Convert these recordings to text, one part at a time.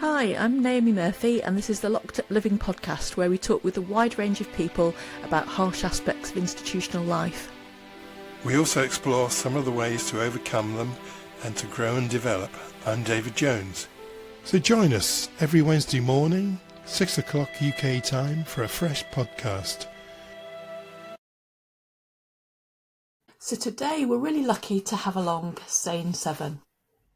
Hi, I'm Naomi Murphy, and this is the Locked Up Living podcast, where we talk with a wide range of people about harsh aspects of institutional life. We also explore some of the ways to overcome them and to grow and develop. I'm David Jones. So join us every Wednesday morning, 6 o'clock UK time, for a fresh podcast. So today we're really lucky to have along Sane Seven.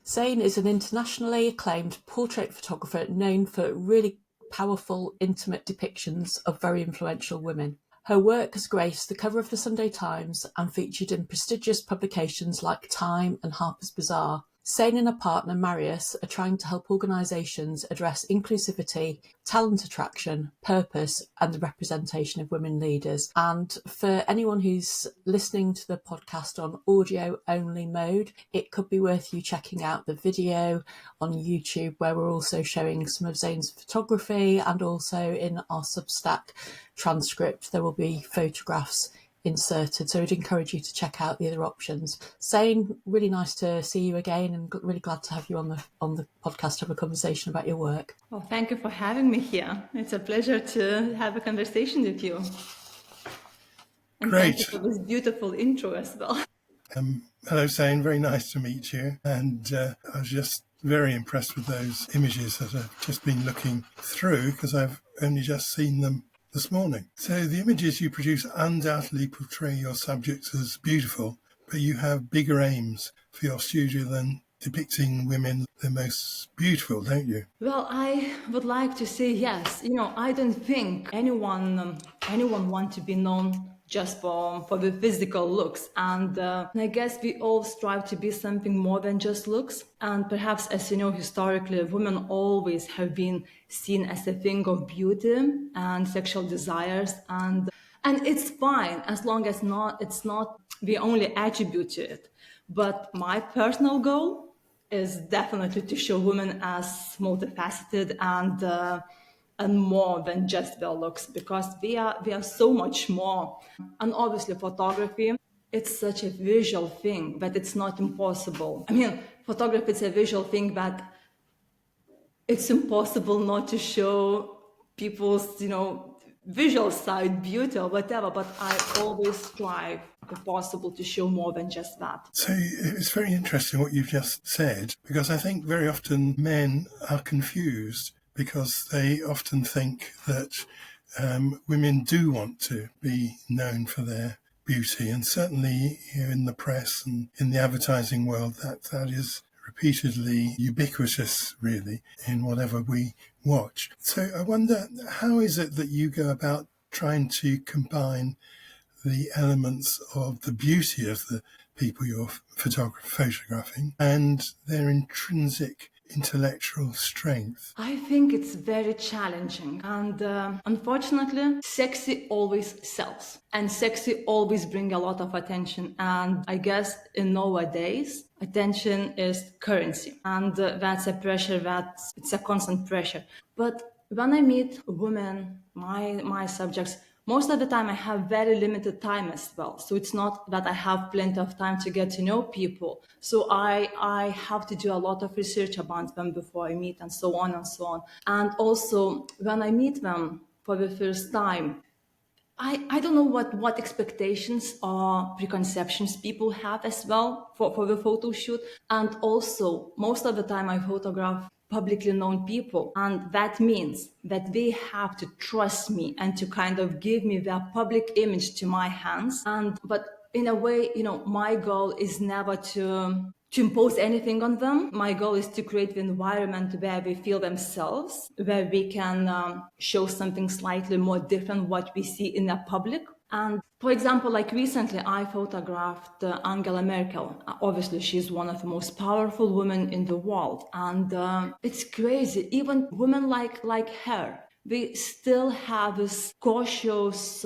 Sane is an internationally acclaimed portrait photographer known for really powerful, intimate depictions of very influential women. Her work has graced the cover of the Sunday Times and featured in prestigious publications like Time and Harper's Bazaar. Sane and her partner Marius are trying to help organisations address inclusivity, talent attraction, purpose and the representation of women leaders. And for anyone who's listening to the podcast on audio only mode, it could be worth you checking out the video on YouTube, where we're also showing some of Zane's photography, and also in our Substack transcript there will be photographs inserted, so I'd encourage you to check out the other options. Sane, really nice to see you again, and really glad to have you on the podcast to have a conversation about your work. Well, thank you for having me here. It's a pleasure to have a conversation with you. And Great. Thank you for this beautiful intro as well. Hello, Sane. Very nice to meet you. And I was just very impressed with those images that I've just been looking through, because I've only just seen them this morning. So the images you produce undoubtedly portray your subjects as beautiful, but you have bigger aims for your studio than depicting women the most beautiful, don't you? Well, I would like to say yes. I don't think anyone wants to be known just for the physical looks. And I guess we all strive to be something more than just looks. And perhaps, as you know, historically, women always have been seen as a thing of beauty and sexual desires. And it's fine as long as it's not the only attribute to it. But my personal goal is definitely to show women as multifaceted and more than just their looks, because we are so much more. And obviously photography, it's such a visual thing that it's not impossible. I mean, photography is a visual thing, but it's impossible not to show people's, visual side, beauty or whatever, but I always strive, if possible, to show more than just that. So it's very interesting what you've just said, because I think very often men are confused, because they often think that women do want to be known for their beauty, and certainly here in the press and in the advertising world that is repeatedly ubiquitous, really, in whatever we watch. So I wonder, how is it that you go about trying to combine the elements of the beauty of the people you're photographing and their intrinsic intellectual strength? I think it's very challenging, and unfortunately sexy always sells, and sexy always brings a lot of attention, and I guess in nowadays attention is currency, and that's a pressure, it's a constant pressure. But when I meet women, my subjects, most of the time I have very limited time as well. So it's not that I have plenty of time to get to know people. So I have to do a lot of research about them before I meet, and so on and so on. And also when I meet them for the first time, I don't know what expectations or preconceptions people have as well for the photo shoot. And also most of the time I photograph publicly known people, and that means that they have to trust me and to kind of give me their public image to my hands. But in a way, my goal is never to impose anything on them. My goal is to create the environment where they feel themselves, where we can show something slightly more different what we see in the public. And for example, like recently I photographed Angela Merkel. Obviously she's one of the most powerful women in the world, and it's crazy, even women like her, they still have this cautious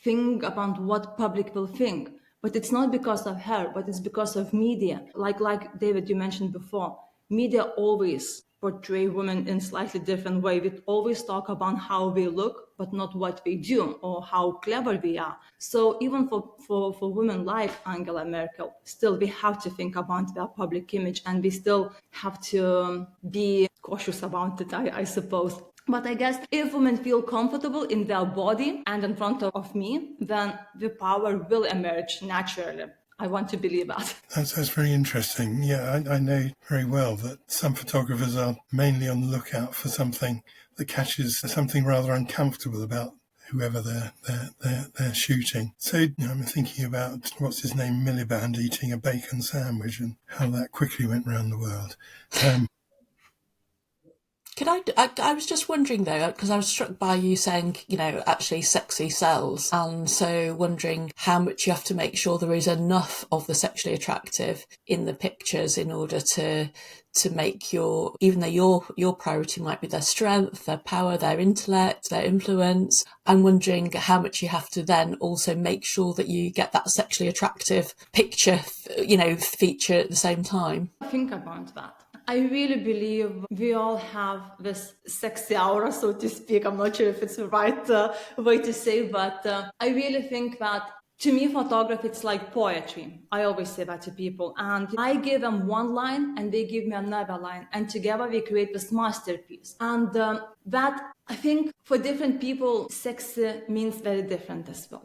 thing about what public will think. But it's not because of her, but it's because of media. Like David, you mentioned before, media always portray women in slightly different way. We always talk about how we look, but not what we do or how clever we are. So even for women like Angela Merkel, still we have to think about their public image, and we still have to be cautious about it, I suppose. But I guess if women feel comfortable in their body and in front of me, then the power will emerge naturally. I want to believe that. That's very interesting. Yeah, I know very well that some photographers are mainly on the lookout for something that catches something rather uncomfortable about whoever they're shooting. So I'm thinking about what's his name, Miliband, eating a bacon sandwich and how that quickly went round the world. I was just wondering though, because I was struck by you saying, actually sexy sells. And so wondering how much you have to make sure there is enough of the sexually attractive in the pictures in order to make even though your priority might be their strength, their power, their intellect, their influence. I'm wondering how much you have to then also make sure that you get that sexually attractive picture, feature at the same time. Think about that. I really believe we all have this sexy aura, so to speak. I'm not sure if it's the right way to say, but I really think that to me, photography, it's like poetry. I always say that to people. And I give them one line and they give me another line. And together we create this masterpiece. And that, I think, for different people, sexy means very different as well,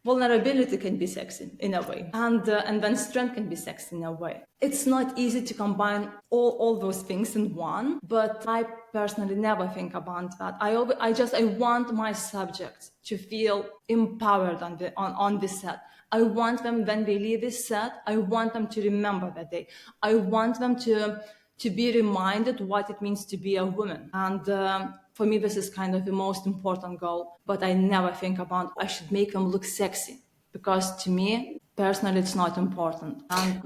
Vulnerability can be sexy in a way, and then strength can be sexy in a way. It's not easy to combine all those things in one, but I personally never think about that. I want my subjects to feel empowered on this set. I want them, when they leave this set, I want them to remember that day. I want them to be reminded what it means to be a woman. And for me, this is kind of the most important goal, but I never think about I should make them look sexy, because to me, personally, it's not important. And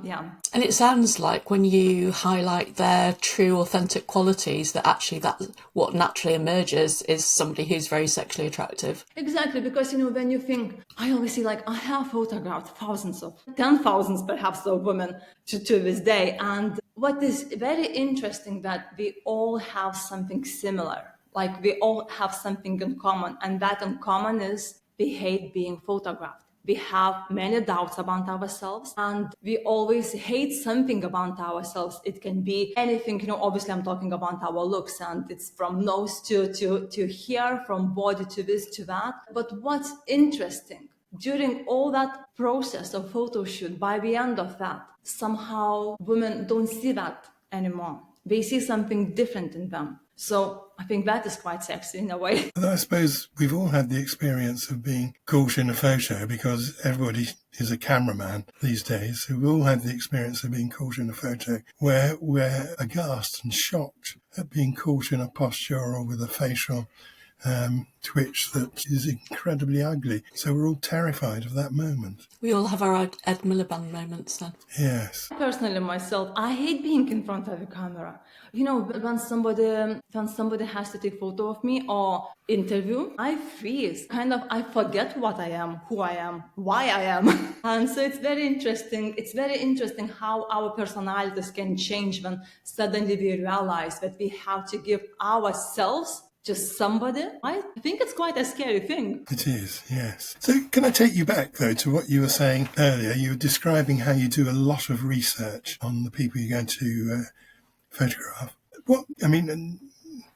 And it sounds like when you highlight their true, authentic qualities, that actually that's what naturally emerges is somebody who's very sexually attractive. Exactly, because, when you think, I always see, I have photographed thousands of, 10,000s perhaps of women to this day. And what is very interesting that we all have something similar. We all have something in common, and that in common is we hate being photographed. We have many doubts about ourselves, and we always hate something about ourselves. It can be anything, obviously I'm talking about our looks, and it's from nose to here, from body to this to that. But what's interesting, during all that process of photo shoot, by the end of that, somehow women don't see that anymore. They see something different in them. So I think that is quite sexy in a way. I suppose we've all had the experience of being caught in a photo, because everybody is a cameraman these days. So we've all had the experience of being caught in a photo where we're aghast and shocked at being caught in a posture or with a facial twitch that is incredibly ugly. So we're all terrified of that moment. We all have our Ed Miliband moments then. Yes. Personally, myself, I hate being in front of the camera. When somebody has to take photo of me or interview, I freeze. I forget what I am, who I am, why I am. And so it's very interesting. It's very interesting how our personalities can change when suddenly we realize that we have to give ourselves just somebody. I think it's quite a scary thing. It is, yes. So can I take you back, though, to what you were saying earlier? You were describing how you do a lot of research on the people you're going to photograph.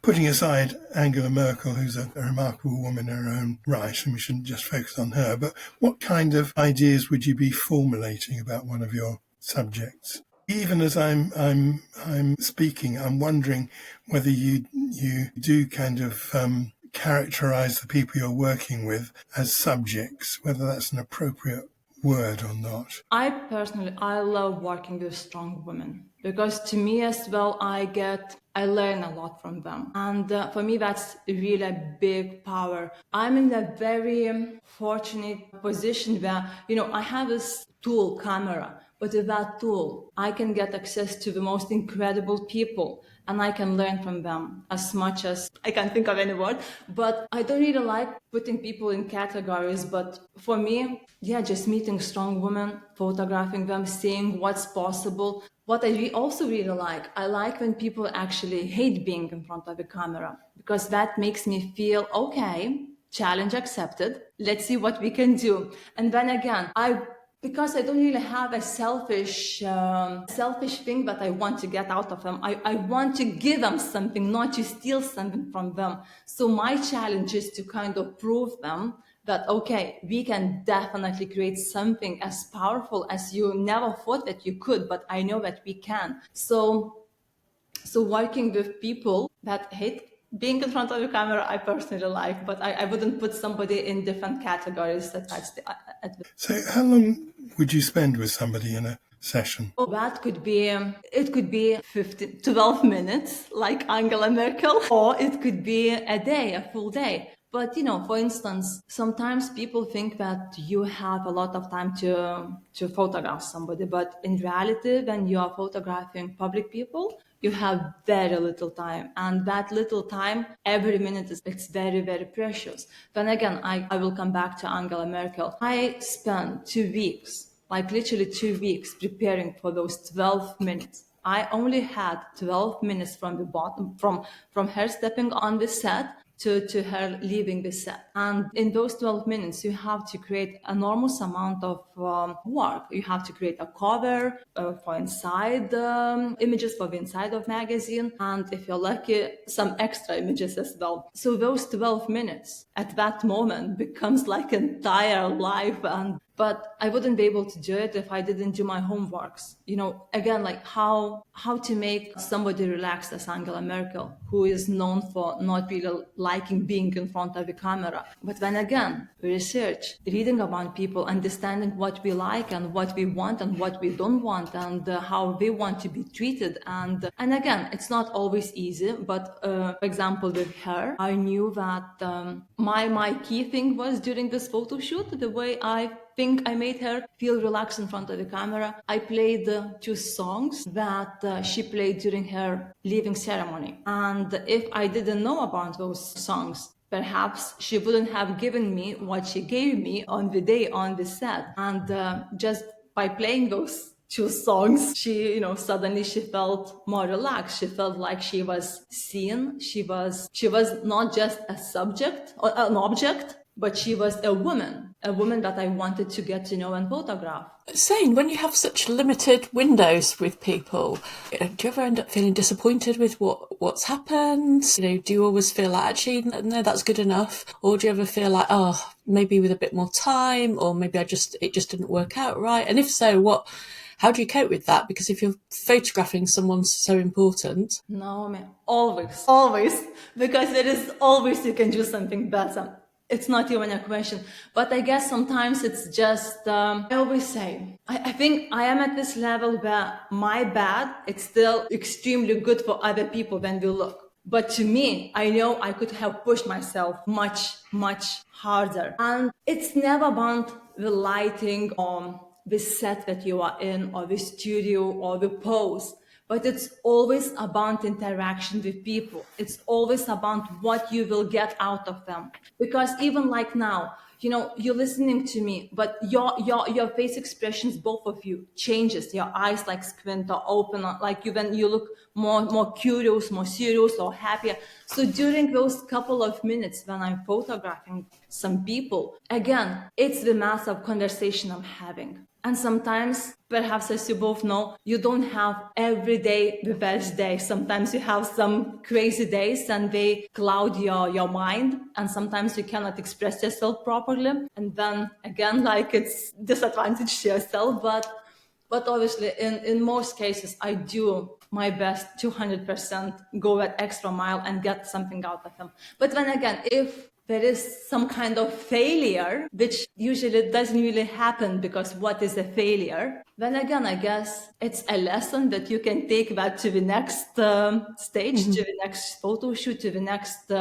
Putting aside Angela Merkel, who's a remarkable woman in her own right, and we shouldn't just focus on her, but what kind of ideas would you be formulating about one of your subjects? Even as I'm speaking, I'm wondering whether you do kind of characterize the people you're working with as subjects, whether that's an appropriate word or not. I love working with strong women, because to me as well, I learn a lot from them. And for me, that's really a big power. I'm in a very fortunate position where, I have this tool camera, But with that tool, I can get access to the most incredible people and I can learn from them as much as I can think of any word. But I don't really like putting people in categories. But for me, yeah, just meeting strong women, photographing them, seeing what's possible. What I also really like, I like when people actually hate being in front of a camera, because that makes me feel, okay, challenge accepted. Let's see what we can do. And then again, because I don't really have a selfish thing that I want to get out of them. I want to give them something, not to steal something from them. So my challenge is to kind of prove them that, okay, we can definitely create something as powerful as you never thought that you could, but I know that we can. So working with people that hate being in front of the camera, I personally like, but I wouldn't put somebody in different categories. So how long would you spend with somebody in a session? Oh, that could be, it could be 12 minutes, like Angela Merkel, or it could be a day, a full day. But, for instance, sometimes people think that you have a lot of time to photograph somebody, but in reality, when you are photographing public people, you have very little time. And that little time, every minute, it's very, very precious. Then again, I will come back to Angela Merkel. I spent 2 weeks, like literally 2 weeks, preparing for those 12 minutes. I only had 12 minutes from the bottom, from her stepping on the set to her leaving the set. And in those 12 minutes, you have to create an enormous amount of work. You have to create a cover for inside images for the inside of magazine. And if you're lucky, some extra images as well. So those 12 minutes at that moment becomes like entire life. But I wouldn't be able to do it if I didn't do my homeworks. Again, like how to make somebody relaxed as Angela Merkel, who is known for not really liking being in front of the camera. But then again, research, reading about people, understanding what we like and what we want and what we don't want, and how they want to be treated. And again, it's not always easy. But for example, with her, I knew that my key thing was during this photo shoot, the way I think I made her feel relaxed in front of the camera. I played 2 songs that she played during her leaving ceremony. And if I didn't know about those songs, perhaps she wouldn't have given me what she gave me on the day on the set. And just by playing those 2 songs, she, suddenly she felt more relaxed. She felt like she was seen. She was not just a subject or an object, but she was a woman that I wanted to get to know and photograph. Sane, when you have such limited windows with people, do you ever end up feeling disappointed with what's happened? Do you always feel like, actually, no, that's good enough? Or do you ever feel like, oh, maybe with a bit more time, or maybe it just didn't work out right? And if so, how do you cope with that? Because if you're photographing someone so important... Naomi, always, because there is always you can do something better. It's not even a question. But I guess sometimes it's just, I always say, I think I am at this level where my bad, it's still extremely good for other people when we look. But to me, I know I could have pushed myself much, much harder. And it's never about the lighting or the set that you are in or the studio or the pose. But it's always about interaction with people. It's always about what you will get out of them. Because even like now, you're listening to me, but your face expressions, both of you, changes. Your eyes like squint or open, like when you look more curious, more serious or happier. So during those couple of minutes when I'm photographing some people, again, it's the massive conversation I'm having. And sometimes, perhaps as you both know, you don't have every day the best day. Sometimes you have some crazy days and they cloud your mind. And sometimes you cannot express yourself properly. And then again, like it's disadvantage to yourself. But obviously, in most cases, I do my best 200%, go that extra mile and get something out of them. But then again, if there is some kind of failure, which usually doesn't really happen, because what is a failure? Then again, I guess it's a lesson that you can take that to the next stage, to the next photo shoot, to the next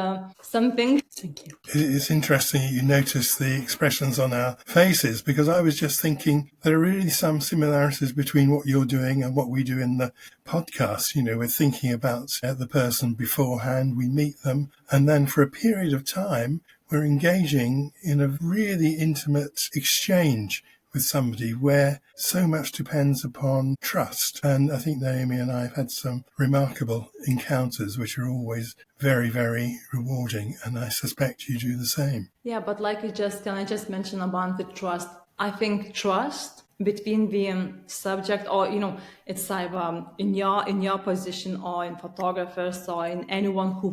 something. Thank you. It's interesting you notice the expressions on our faces, because I was just thinking there are really some similarities between what you're doing and what we do in the podcast. You know, we're thinking about the person beforehand, we meet them, and then for a period of time, we're engaging in a really intimate exchange with somebody where so much depends upon trust. And I think Naomi and I have had some remarkable encounters which are always very, very rewarding, and I suspect you do the same. Yeah, but like I just mentioned about the trust, I think trust between the subject, or it's like in your position, or in photographers, or in anyone who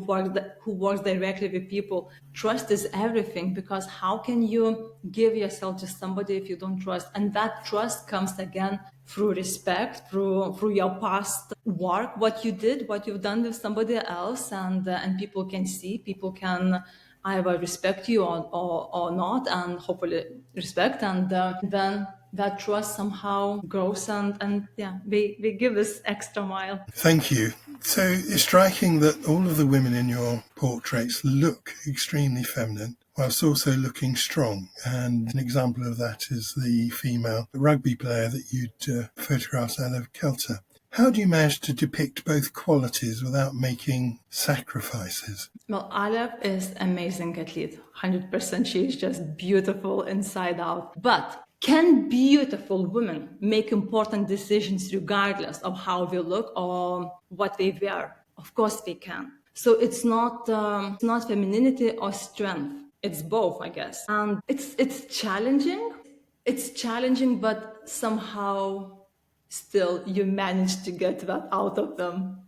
works directly with people, trust is everything. Because how can you give yourself to somebody if you don't trust? And that trust comes again through respect, through your past work, what you've done with somebody else, and people can see, people can either respect you or not, and hopefully respect, and then that trust somehow grows, and yeah, they give us extra mile. Thank you. So it's striking that all of the women in your portraits look extremely feminine, whilst also looking strong. And an example of that is the female rugby player that you'd photographed out of Kelter. How do you manage to depict both qualities without making sacrifices? Well, Aleph is amazing athlete, 100%. She's just beautiful inside out. But can beautiful women make important decisions regardless of how they look or what they wear? Of course they can. So it's not femininity or strength. It's both, I guess. And it's challenging. It's challenging, but somehow still you manage to get that out of them.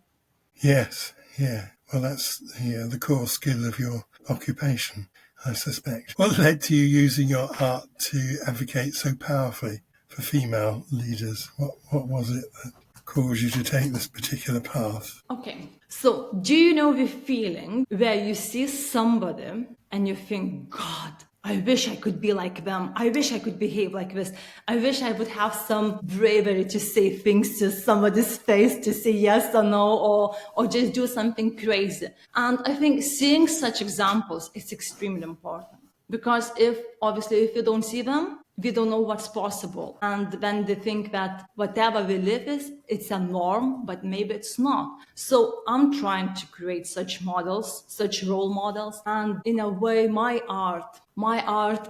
Yes, yeah. Well, that's the core skill of your occupation, I suspect. What led to you using your art to advocate so powerfully for female leaders? What was it that caused you to take this particular path? Okay, so do you know the feeling where you see somebody and you think, God, I wish I could be like them. I wish I could behave like this. I wish I would have some bravery to say things to somebody's face, to say yes or no, or just do something crazy. And I think seeing such examples is extremely important, because if you don't see them, we don't know what's possible. And then they think that whatever we live is, it's a norm, but maybe it's not. So I'm trying to create such models, such role models. And in a way, my art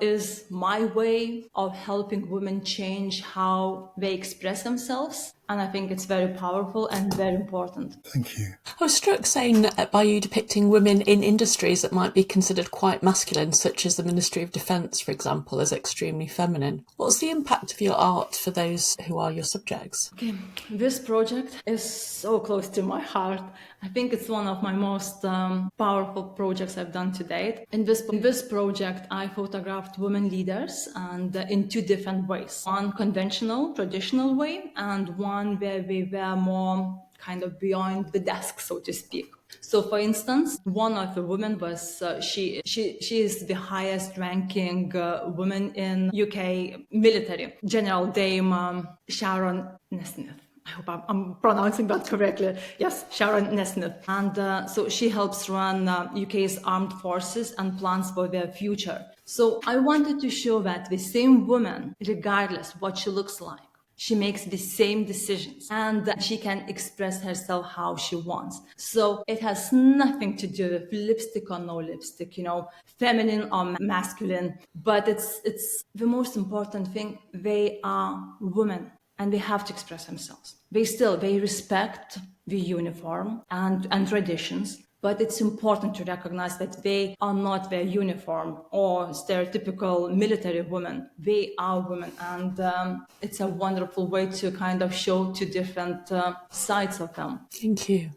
is my way of helping women change how they express themselves. And I think it's very powerful and very important. Thank you. I was struck, Sane, by you depicting women in industries that might be considered quite masculine, such as the Ministry of Defence, for example, as extremely feminine. What's the impact of your art for those who are your subjects? Okay, this project is so close to my heart. I think it's one of my most powerful projects I've done to date. In this project, I photographed women leaders, and in two different ways. One conventional, traditional way, and one where we were more kind of beyond the desk, so to speak. So, for instance, one of the women was she is the highest ranking woman in UK military, General Dame Sharon Nesmith. I hope I'm pronouncing that correctly. Yes, Sharon Nesmith. And so she helps run UK's armed forces and plans for their future. So I wanted to show that the same woman, regardless what she looks like, she makes the same decisions, and she can express herself how she wants. So it has nothing to do with lipstick or no lipstick, feminine or masculine. But it's the most important thing. They are women, and they have to express themselves. They respect the uniform and traditions, but it's important to recognize that they are not their uniform or stereotypical military women. They are women, and it's a wonderful way to kind of show two different sides of them. Thank you.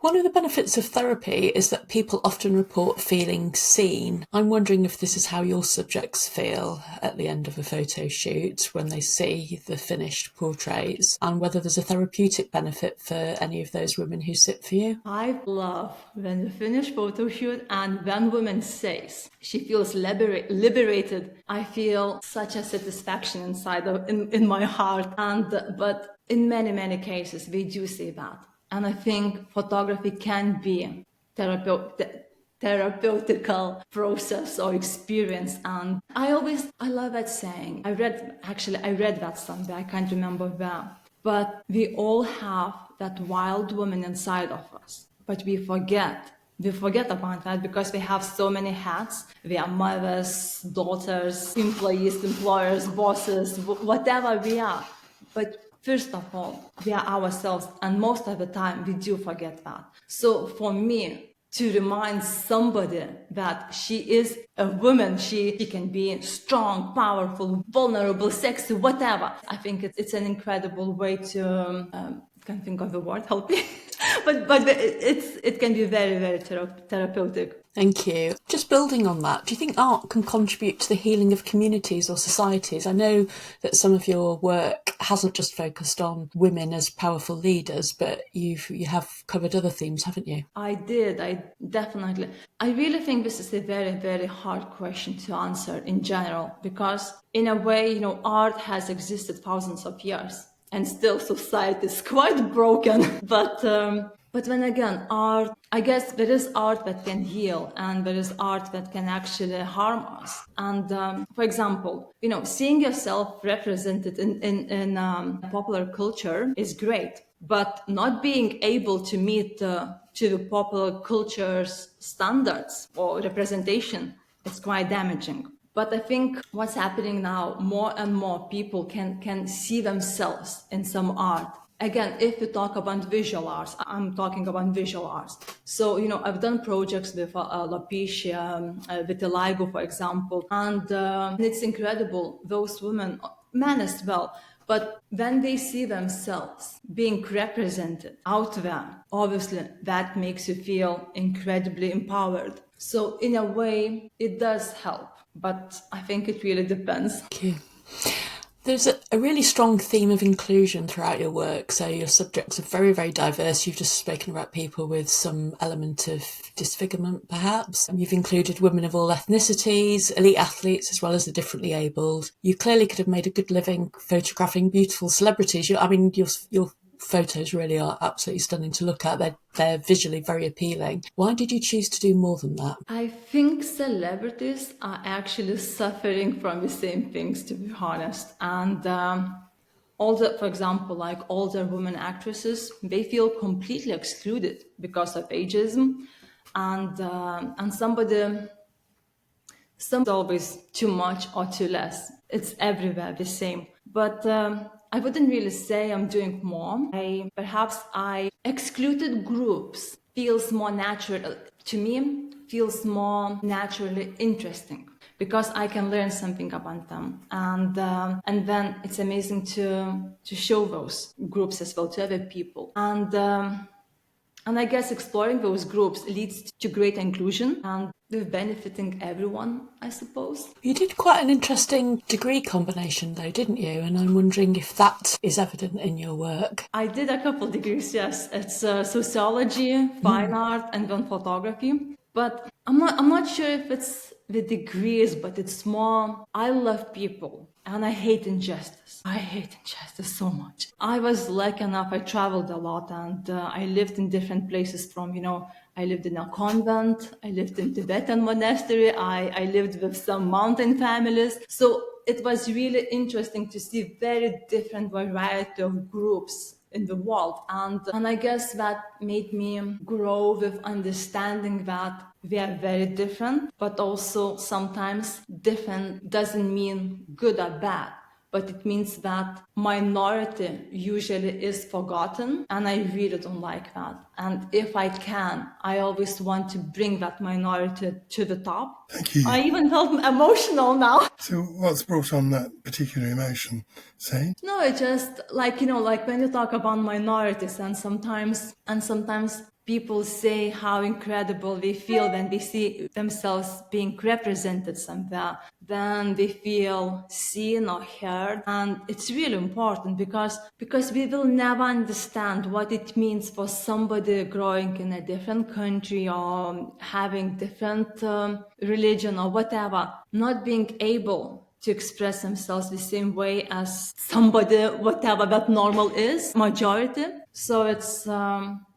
One of the benefits of therapy is that people often report feeling seen. I'm wondering if this is how your subjects feel at the end of a photo shoot when they see the finished portraits, and whether there's a therapeutic benefit for any of those women who sit for you. I love when we finish photo shoot and when woman says she feels liberated. I feel such a satisfaction inside in my heart. But in many cases we do say that. And I think photography can be therapeutical process or experience. And I love that saying. I read that somewhere, I can't remember where. But we all have that wild woman inside of us. But we forget about that because we have so many hats. We are mothers, daughters, employees, employers, bosses, whatever we are. But first of all, we are ourselves, and most of the time we do forget that. So for me, to remind somebody that she is a woman, she can be strong, powerful, vulnerable, sexy, whatever. I think it's an incredible way to, can't think of the word, help me. but it can be very therapeutic. Thank you. Just building on that, do you think art can contribute to the healing of communities or societies? I know that some of your work hasn't just focused on women as powerful leaders, but you have covered other themes, haven't you? I definitely. I really think this is a very hard question to answer in general, because in a way, art has existed thousands of years and still society is quite broken. But when again, art, I guess there is art that can heal and there is art that can actually harm us. And for example, seeing yourself represented in popular culture is great, but not being able to meet to the popular culture's standards or representation is quite damaging. But I think what's happening now, more and more people can see themselves in some art. Again, if we talk about visual arts, I'm talking about visual arts. So, I've done projects with Lapicia, with Eligo, for example, and it's incredible. Those women, men as well, but when they see themselves being represented out there, obviously that makes you feel incredibly empowered. So in a way, it does help, but I think it really depends. Okay. There's a really strong theme of inclusion throughout your work. So your subjects are very diverse. You've just spoken about people with some element of disfigurement, perhaps. You've included women of all ethnicities, elite athletes, as well as the differently abled. You clearly could have made a good living photographing beautiful celebrities. Your photos really are absolutely stunning to look at. They're visually very appealing. Why did you choose to do more than that? I think celebrities are actually suffering from the same things, to be honest. And for example, like older women actresses, they feel completely excluded because of ageism. And somebody always too much or too less. It's everywhere the same. But I wouldn't really say I'm doing more. Perhaps I excluded groups feels more natural to me, feels more naturally interesting because I can learn something about them, and then it's amazing to show those groups as well to other people, and I guess exploring those groups leads to great inclusion and with benefiting everyone, I suppose. You did quite an interesting degree combination though, didn't you? And I'm wondering if that is evident in your work. I did a couple degrees, yes. It's sociology, fine art, and then photography. But I'm not sure if it's the degrees, but it's more, I love people and I hate injustice. I hate injustice so much. I was lucky enough, I traveled a lot and I lived in different places from, I lived in a convent, I lived in Tibetan monastery, I lived with some mountain families. So it was really interesting to see very different variety of groups in the world. And I guess that made me grow with understanding that we are very different, but also sometimes different doesn't mean good or bad. But it means that minority usually is forgotten, and I really don't like that. And if I can, I always want to bring that minority to the top. Thank you. I even felt emotional now. So what's brought on that particular emotion, Sane? No, it's just like, like when you talk about minorities and sometimes people say how incredible they feel when they see themselves being represented somewhere, when they feel seen or heard. And it's really important because we will never understand what it means for somebody growing in a different country or having different religion or whatever, not being able to express themselves the same way as somebody, whatever that normal is, majority. So it's,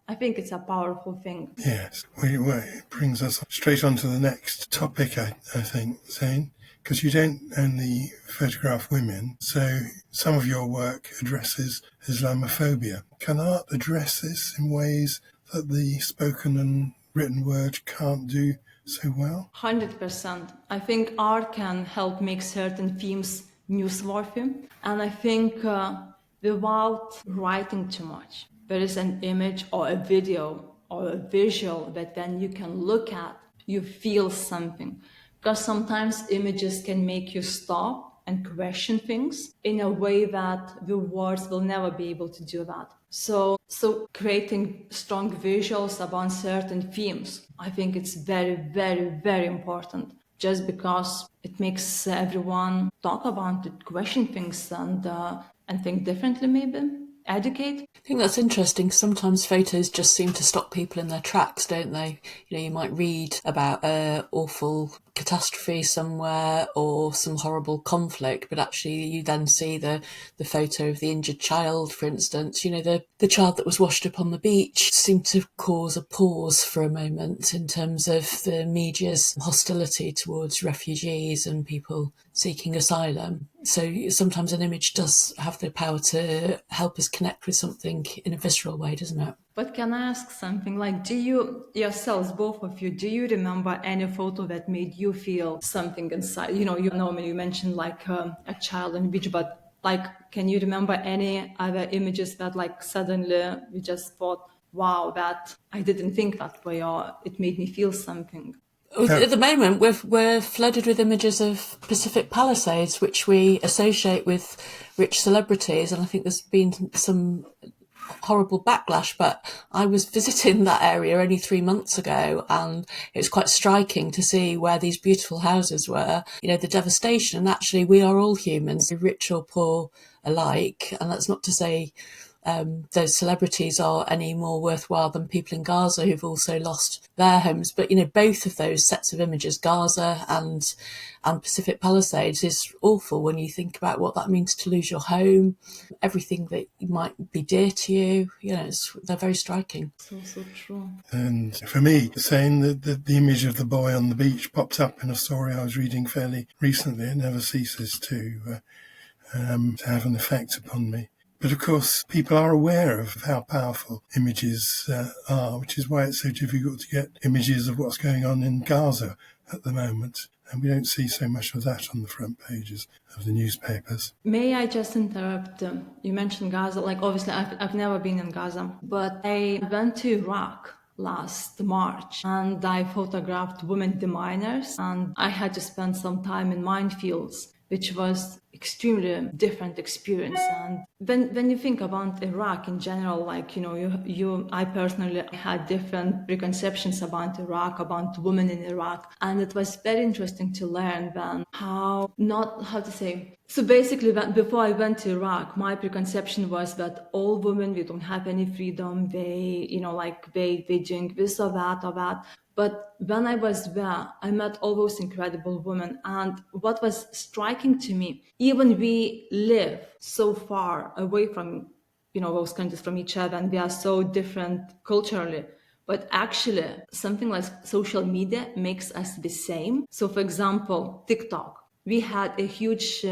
I think it's a powerful thing. Yes, it brings us straight on to the next topic, I think, Zane, because you don't only photograph women, so some of your work addresses Islamophobia. Can art address this in ways that the spoken and written word can't do so well? 100%. I think art can help make certain themes newsworthy. And I think without writing too much, there is an image or a video or a visual that then you can look at, you feel something. Because sometimes images can make you stop and question things in a way that the words will never be able to do that. So creating strong visuals about certain themes, I think it's very, very, very important, just because it makes everyone talk about it, question things, and think differently, maybe educate. I think that's interesting. Sometimes photos just seem to stop people in their tracks, don't they? You might read about an awful catastrophe somewhere or some horrible conflict, but actually you then see the photo of the injured child, for instance. The child that was washed up on the beach seemed to cause a pause for a moment in terms of the media's hostility towards refugees and people seeking asylum. So sometimes an image does have the power to help us connect with something in a visceral way, doesn't it? But can I ask something? Like, do you yourselves, both of you, do you remember any photo that made you feel something inside? Naomi, you mentioned like a child on the beach, but like, can you remember any other images that like suddenly you just thought, wow, that I didn't think that way, or it made me feel something? At the moment, we're flooded with images of Pacific Palisades, which we associate with rich celebrities, and I think there's been some horrible backlash, but I was visiting that area only 3 months ago, and it was quite striking to see where these beautiful houses were, the devastation. And actually we are all humans, rich or poor alike, and that's not to say those celebrities are any more worthwhile than people in Gaza who've also lost their homes. But, both of those sets of images, Gaza and Pacific Palisades, is awful when you think about what that means to lose your home, everything that might be dear to you. They're very striking. So true. And for me, saying that the image of the boy on the beach popped up in a story I was reading fairly recently. It never ceases to have an effect upon me. But of course, people are aware of how powerful images are, which is why it's so difficult to get images of what's going on in Gaza at the moment. And we don't see so much of that on the front pages of the newspapers. May I just interrupt? You mentioned Gaza. Like, obviously, I've never been in Gaza, but I went to Iraq last March and I photographed women deminers, and I had to spend some time in minefields, which was extremely different experience. And when you think about Iraq in general, like, I personally had different preconceptions about Iraq, about women in Iraq. And it was very interesting to learn then so basically, before I went to Iraq, my preconception was that all women, we don't have any freedom. They, they doing this or that. But when I was there, I met all those incredible women. And what was striking to me, even we live so far away from, those countries from each other, and we are so different culturally. But actually, something like social media makes us the same. So, for example, TikTok. We had a huge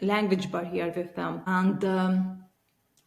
language barrier with them.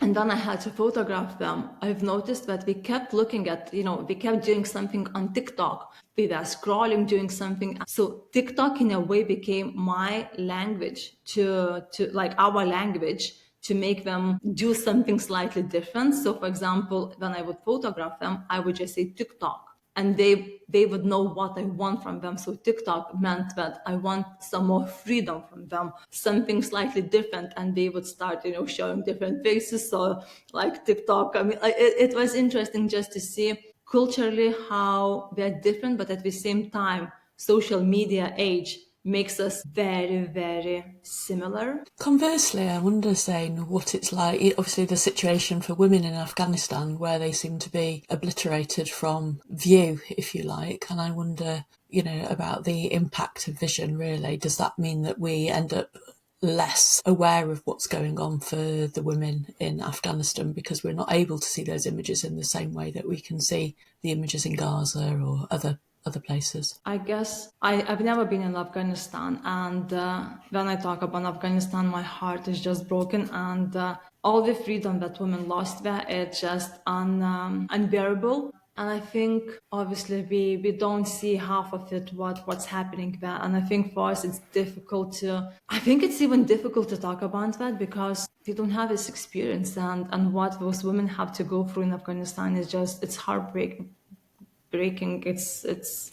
And then I had to photograph them. I've noticed that we kept looking at, we kept doing something on TikTok. We were scrolling, doing something. So TikTok in a way became my language to like our language, to make them do something slightly different. So for example, when I would photograph them, I would just say TikTok. And they would know what I want from them. So TikTok meant that I want some more freedom from them, something slightly different. And they would start, showing different faces. So like TikTok, I mean, it was interesting just to see culturally how we are different, but at the same time, social media age makes us very, very similar. Conversely, I wonder, Sane, what it's like, obviously the situation for women in Afghanistan, where they seem to be obliterated from view, if you like, and I wonder, about the impact of vision, really. Does that mean that we end up less aware of what's going on for the women in Afghanistan because we're not able to see those images in the same way that we can see the images in Gaza or other places? I guess I've never been in Afghanistan, and when I talk about Afghanistan, my heart is just broken, and all the freedom that women lost there, it's just unbearable. And I think obviously we don't see half of it, what's happening there. And I think for us it's I think it's even difficult to talk about that because we don't have this experience, and what those women have to go through in Afghanistan is just, it's heartbreaking. It's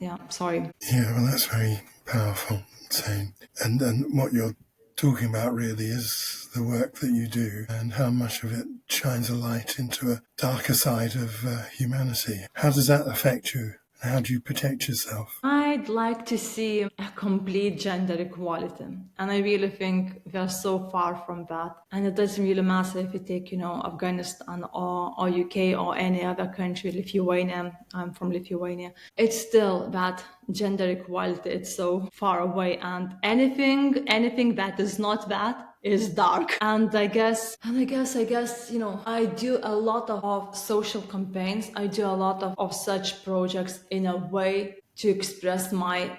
yeah, sorry. Yeah, well, that's very powerful, Sane. And what you're talking about really is the work that you do and how much of it shines a light into a darker side of humanity. How does that affect you? How do you protect yourself? I'd like to see a complete gender equality. And I really think we are so far from that. And it doesn't really matter if you take, Afghanistan or UK or any other country, Lithuania. I'm from Lithuania. It's still that gender equality. It's so far away. And anything that is not that is dark. And I guess, I do a lot of social campaigns. I do a lot of such projects in a way to express my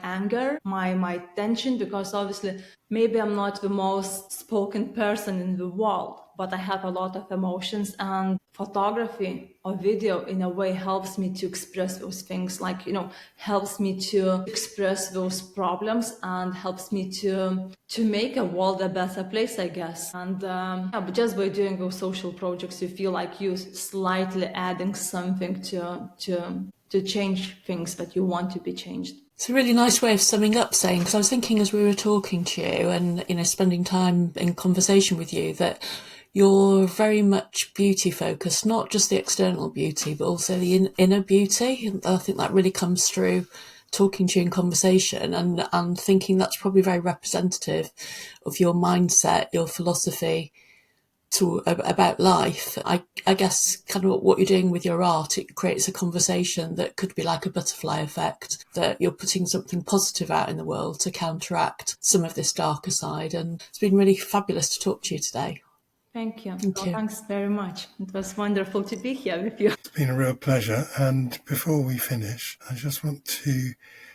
anger, my tension, because obviously maybe I'm not the most spoken person in the world, but I have a lot of emotions, and photography or video in a way helps me to express those things, helps me to express those problems and helps me to make a world a better place, I guess. And but just by doing those social projects, you feel like you slightly adding something to change things that you want to be changed. It's a really nice way of summing up, saying, because I was thinking as we were talking to you and, spending time in conversation with you, that you're very much beauty focused, not just the external beauty, but also the inner beauty. And I think that really comes through talking to you in conversation and thinking that's probably very representative of your mindset, your philosophy about life. I guess kind of what you're doing with your art, it creates a conversation that could be like a butterfly effect, that you're putting something positive out in the world to counteract some of this darker side. And it's been really fabulous to talk to you today. Thank you. Thank you. Thanks very much. It was wonderful to be here with you. It's been a real pleasure. And before we finish, I just want to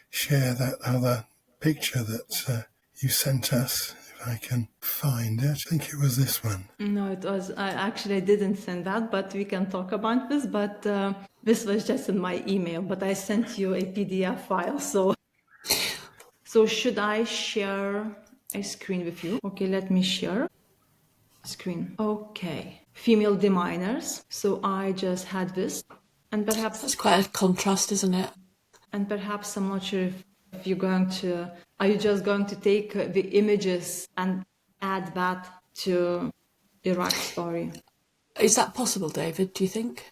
share that other picture that you sent us. I can find it. I think it was this one. No, it was. I didn't send that, but we can talk about this. But this was just in my email. But I sent you a PDF file. So should I share a screen with you? Okay, let me share screen. Okay, female deminers. So I just had this, and perhaps That's quite a contrast, isn't it? And perhaps I'm not sure if you're going to. Are you just going to take the images and add that to Iraq story? Is that possible, David, do you think?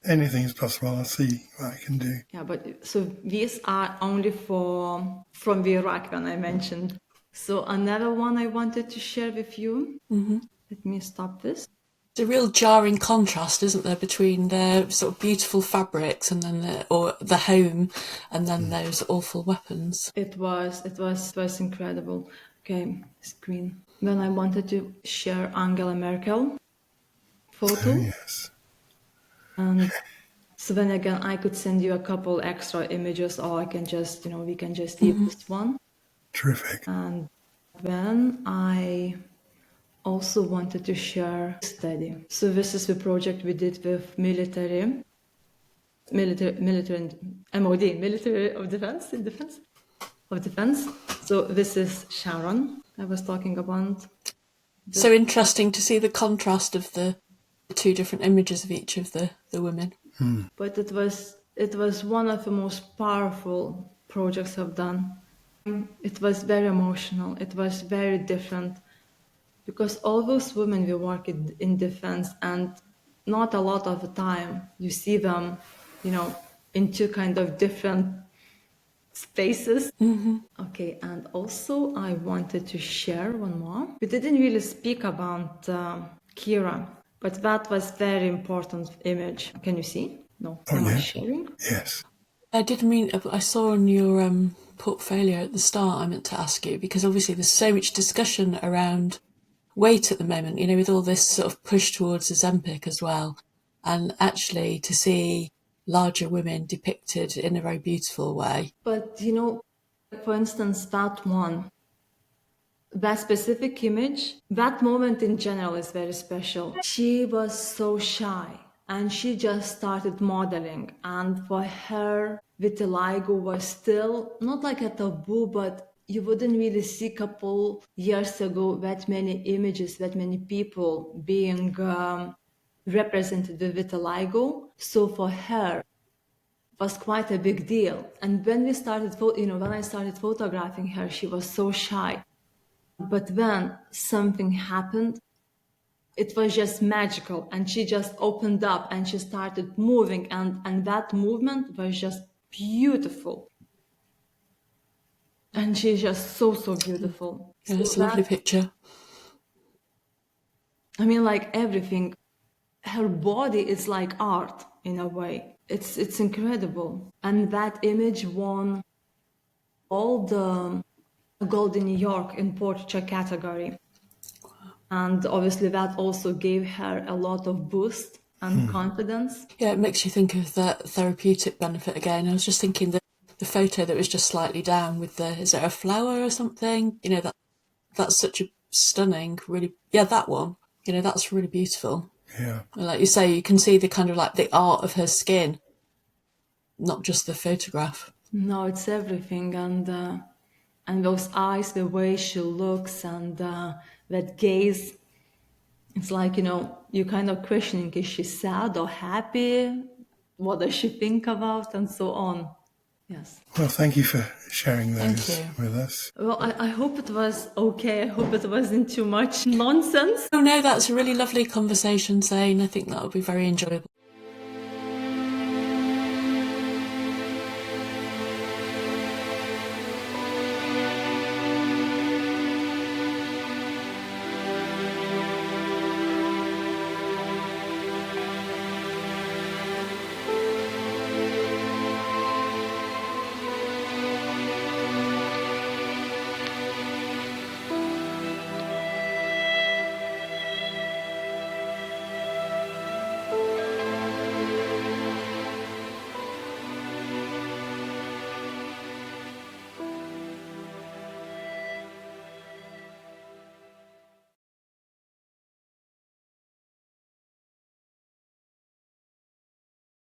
Anything is possible. I'll see what I can do. Yeah, but so these are only from the Iraq one I mentioned. So another one I wanted to share with you. Mm-hmm. Let me stop this. There's a real jarring contrast, isn't there, between the sort of beautiful fabrics and then the home and then those awful weapons. It was incredible. Okay, screen. Then I wanted to share Angela Merkel photo. Oh, yes. And so then again, I could send you a couple extra images, or I can just, we can just use this one. Terrific. And then I also wanted to share a study. So this is the project we did with military and MOD, Military of Defense, of Defense. So this is Sharon I was talking about. So interesting to see the contrast of the two different images of each of the women. But it was one of the most powerful projects I've done. It was very emotional. It was very different because all those women we work in defense, and not a lot of the time you see them, in two kind of different spaces. Okay, and also I wanted to share one more. We didn't really speak about Kira, but that was very important image. Can you see? No, am I sharing? Yes. I saw on your portfolio at the start, I meant to ask you, because obviously there's so much discussion around weight at the moment, with all this sort of push towards Ozempic as well. And actually to see larger women depicted in a very beautiful way. But, for instance, that specific image, that moment in general is very special. She was so shy and she just started modeling. And for her, vitiligo was still not like a taboo, but you wouldn't really see a couple years ago that many images, that many people being represented with vitiligo. So for her, was quite a big deal. And when when I started photographing her, she was so shy. But when something happened, it was just magical, and she just opened up and she started moving, and that movement was just beautiful. And she's just so beautiful. Yeah, it's a lovely picture. I mean, like everything, her body is like art in a way. It's incredible. And that image won all the gold in New York in portray category. And obviously that also gave her a lot of boost and confidence. Yeah, it makes you think of that therapeutic benefit again. I was just thinking that the photo that was just slightly down with is it a flower or something? That's such a stunning, really, that one, that's really beautiful. Yeah. And like you say, you can see the kind of like the art of her skin, not just the photograph. No, it's everything. And those eyes, the way she looks, and that gaze, it's like, you're kind of questioning, is she sad or happy? What does she think about? And so on. Yes. Well, thank you for sharing those with us. Well, I hope it was okay. I hope it wasn't too much nonsense. Oh no, that's a really lovely conversation, Sane. I think that will be very enjoyable.